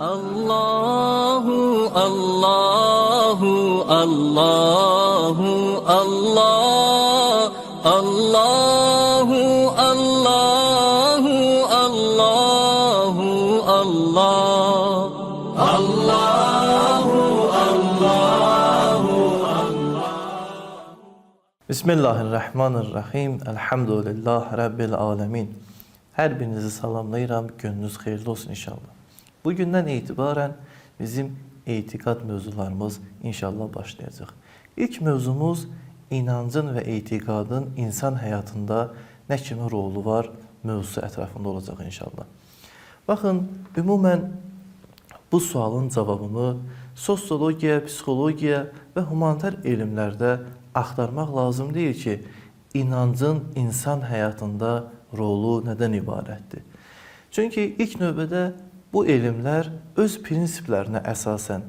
Allahu Allahu Allahu Allah Allahu Allahu Allahu Allah Allahu Allahu Bismillahirrahmanirrahim. Elhamdülillah Rabbil alemin. Hər birinizi salamlayıram. Gönlünüz xeyirli olsun inşallah. Bugündən etibarən bizim etiqad mövzularımız inşallah başlayacaq. İlk mövzumuz inancın və etiqadın insan həyatında nə kimi rolu var mövzusu ətrafında olacaq inşallah. Baxın, ümumən bu sualın cavabını sosiologiya, psixologiya və humanitar elmlərdə axtarmaq lazım deyil ki, inancın insan həyatında rolu nədən ibarətdir? Çünki ilk növbədə bu elmlər öz prinsiplərinə əsasən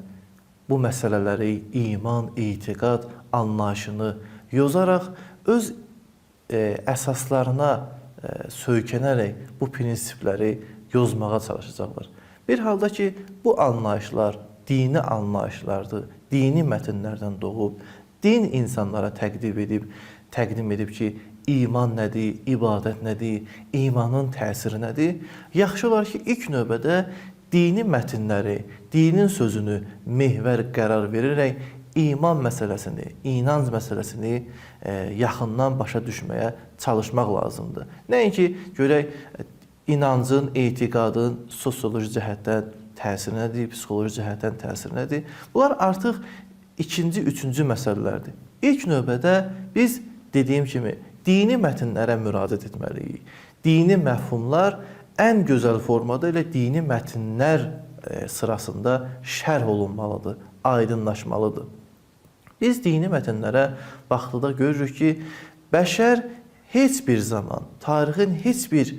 bu məsələləri iman, etiqad anlayışını yozaraq öz əsaslarına söykənərək bu prinsipləri yozmağa çalışacaqlar. Bir halda ki, bu anlayışlar dini anlayışlardır, dini mətnlərdən doğub, din insanlara təqdim edib ki, iman nədir, ibadət nədir, imanın təsiri nədir? Yaxşı olar ki, ilk növbədə dini mətnləri, dinin sözünü mehvər qərar verərək iman məsələsini, inanc məsələsini yaxından başa düşməyə çalışmaq lazımdır. Nəinki görək, inancın, etiqadın sosioloji cəhətdən təsiri nədir, psixoloji cəhətdən təsiri nədir? Bunlar artıq ikinci, üçüncü məsələlərdir. İlk növbədə biz dediyim kimi dini mətnlərə müraciət etməliyik. Dini məfhumlar ən gözəl formada ilə dini mətnlər sırasında şərh olunmalıdır, aydınlaşmalıdır. Biz dini mətnlərə baxdıqda görürük ki, bəşər heç bir zaman, tarixin heç bir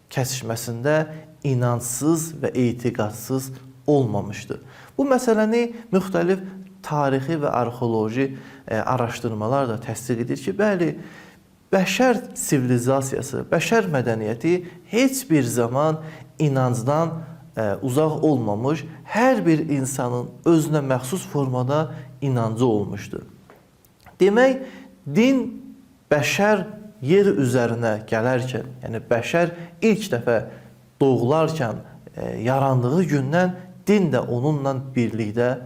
kəsişməsində inancsız və etiqadsız olmamışdır. Bu məsələni müxtəlif tarixi və arxeoloji araşdırmalar da təsdiq edir ki, bəli, bəşər sivilizasiyası, bəşər mədəniyyəti heç bir zaman inancdan uzaq olmamış, hər bir insanın özünə məxsus formada inancı olmuşdur. Demək, din bəşər yer üzərinə gələrkən, yəni bəşər ilk dəfə doğularkən yarandığı gündən din də onunla birlikdə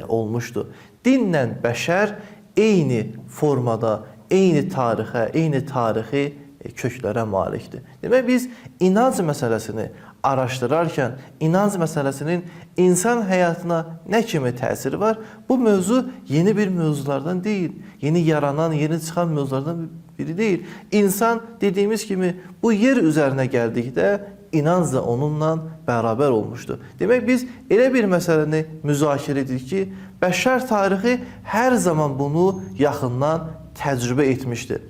olmuşdur. Dinlə bəşər eyni formada, eyni tarixə, eyni tarixi köklərə malikdir. Demək, biz inanc məsələsini araşdırarkən, inanc məsələsinin insan həyatına nə kimi təsiri var, bu mövzu yeni bir mövzulardan deyil, yeni yaranan, yeni çıxan mövzulardan biri deyil. İnsan dediyimiz kimi bu yer üzərinə gəldikdə inanc da onunla bərabər olmuşdur. Demək, biz elə bir məsələni müzakirə edirik ki, bəşər tarixi hər zaman bunu yaxından təcrübə etmişdir.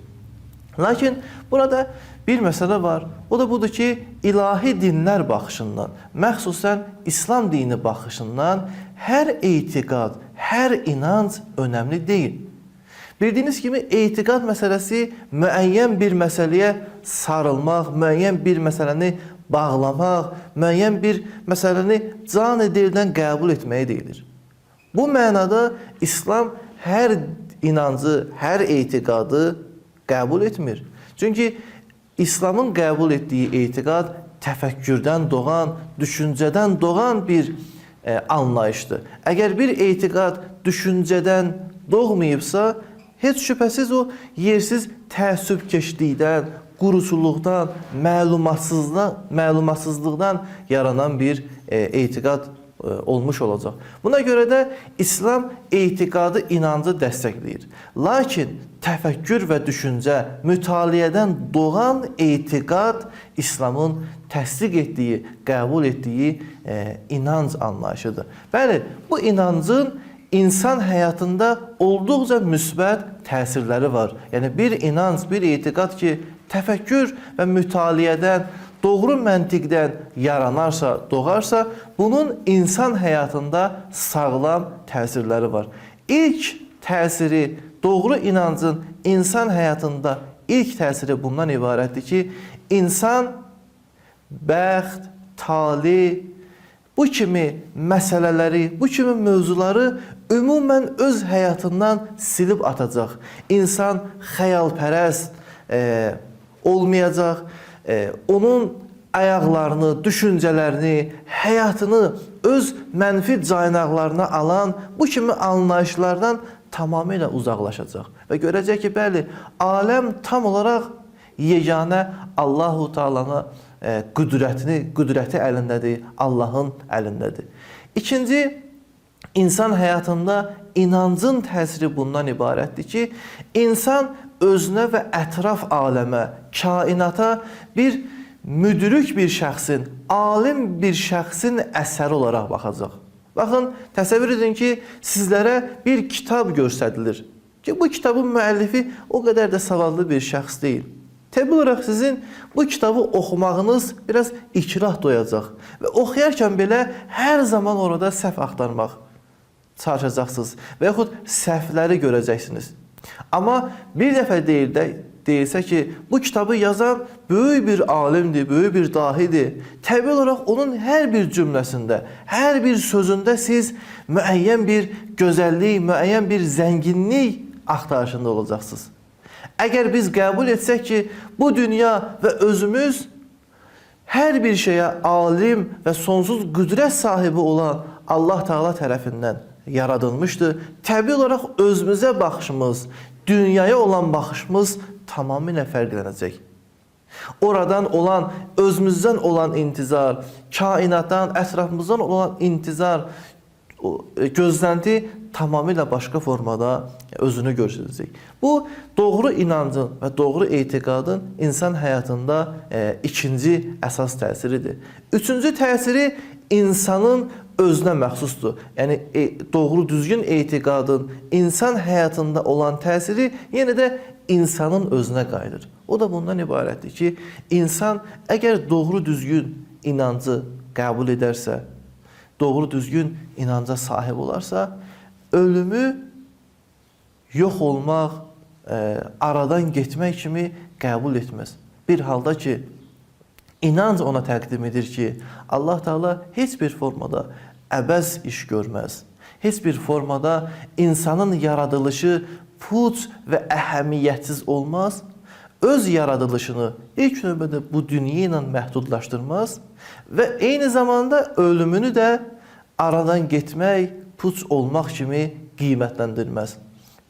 Lakin burada bir məsələ var, o da budur ki, ilahi dinlər baxışından, məxsusən İslam dini baxışından hər etiqad, hər inanc önəmli deyil. Bildiyiniz kimi, etiqad məsələsi müəyyən bir məsələyə sarılmaq, müəyyən bir məsələni bağlamaq, müəyyən bir məsələni can-ı dildən qəbul etməyə deyilir. Bu mənada İslam hər inancı, hər etiqadı qəbul etmir. Çünki İslamın qəbul etdiyi etiqad təfəkkürdən doğan, düşüncədən doğan bir anlayışdır. Əgər bir etiqad düşüncədən doğmayıbsa, heç şübhəsiz o yersiz təəssübkeşlikdən, quruculuqdan, məlumatsızlıqdan yaranan bir etiqad olmuş olacaq. Buna görə də İslam etiqadı, inancı dəstəkləyir. Lakin təfəkkür və düşüncə, mütaliədən doğan etiqad İslamın təsdiq etdiyi, qəbul etdiyi inanc anlayışıdır. Bəli, bu inancın insan həyatında olduqca müsbət təsirləri var. Yəni bir inanc, bir etiqad ki, təfəkkür və mütaliədən, doğru məntiqdən yaranarsa, doğarsa, bunun insan həyatında sağlam təsirləri var. İlk təsiri, doğru inancın insan həyatında ilk təsiri bundan ibarətdir ki, insan bəxt, tali, bu kimi məsələləri, bu kimi mövzuları ümumən öz həyatından silib atacaq. İnsan xəyalpərəst olmayacaq, onun ayaqlarını, düşüncələrini, həyatını öz mənfi caynaqlarına alan bu kimi anlayışlardan tamamilə uzaqlaşacaq. Və görəcək ki, bəli, aləm tam olaraq yeganə Allahu Taala'nın qüdrəti əlindədir, Allahın əlindədir. İkinci, insan həyatında inancın təsiri bundan ibarətdir ki, insan özünə və ətraf aləmə, kainata bir müdrik bir şəxsin, alim bir şəxsin əsəri olaraq baxacaq. Baxın, təsəvvür edin ki, sizlərə bir kitab göstərilir ki, bu kitabın müəllifi o qədər də savadlı bir şəxs deyil. Təbii olaraq sizin bu kitabı oxumağınız biraz ikrah doyacaq və oxuyarkən belə hər zaman orada səhv axtarmaq çalışacaqsınız və yaxud səhvləri görəcəksiniz. Amma bir dəfə deyilsə ki, bu kitabı yazan böyük bir alimdir, böyük bir dahidir. Təbii olaraq onun hər bir cümləsində, hər bir sözündə siz müəyyən bir gözəllik, müəyyən bir zənginlik axtarışında olacaqsınız. Əgər biz qəbul etsək ki, bu dünya və özümüz hər bir şeyə alim və sonsuz qüdrət sahibi olan Allah Teala tərəfindən yaradılmışdır, təbii olaraq özümüzə baxışımız, dünyaya olan baxışımız tamamilə fərqlənəcək. Oradan olan, özümüzdən olan intizar, kainatdan, ətrafımızdan olan intizar, gözlənti tamamilə başqa formada özünü göstərəcək. Bu, doğru inancın və doğru etiqadın insan həyatında ikinci əsas təsiridir. Üçüncü təsiri insanın özünə məxsusdur. Yəni, doğru düzgün etiqadın insan həyatında olan təsiri yenə də insanın özünə qayıdır. O da bundan ibarətdir ki, insan əgər doğru düzgün inancı qəbul edərsə, doğru düzgün inanca sahib olarsa, ölümü yox olmaq, aradan getmək kimi qəbul etməz. Bir halda ki, inanc ona təqdim edir ki, Allah Teala heç bir formada əbəs iş görməz. Heç bir formada insanın yaradılışı puç və əhəmiyyətsiz olmaz. Öz yaradılışını ilk növbədə bu dünya ilə məhdudlaşdırmaz və eyni zamanda ölümünü də aradan getmək, puç olmaq kimi qiymətləndirməz.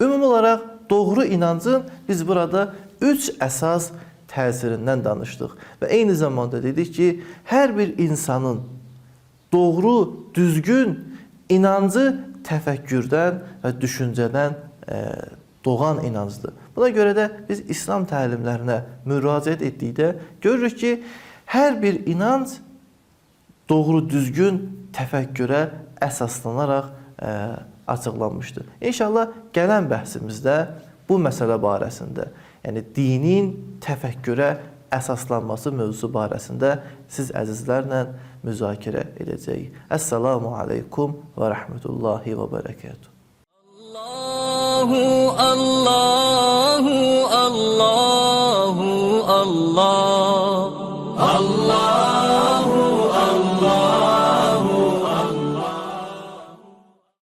Ümumi olaraq doğru inancın biz burada 3 əsas təsirindən danışdıq və eyni zamanda dedik ki, hər bir insanın doğru, düzgün inancı təfəkkürdən və düşüncədən doğan inancdır. Buna görə də biz İslam təlimlərinə müraciət etdikdə görürük ki, hər bir inanc doğru, düzgün təfəkkürə əsaslanaraq açıqlanmışdır. İnşallah gələn bəhsimizdə bu məsələ barəsində, yəni dinin təfəkkürə əsaslanması mövzusu barəsində siz əzizlərlə müzakirə edəcəyik. Əssalamu aleykum və rəhmətullahi və bərəkətuhu. Allahu, Allahu, Allahu, Allah.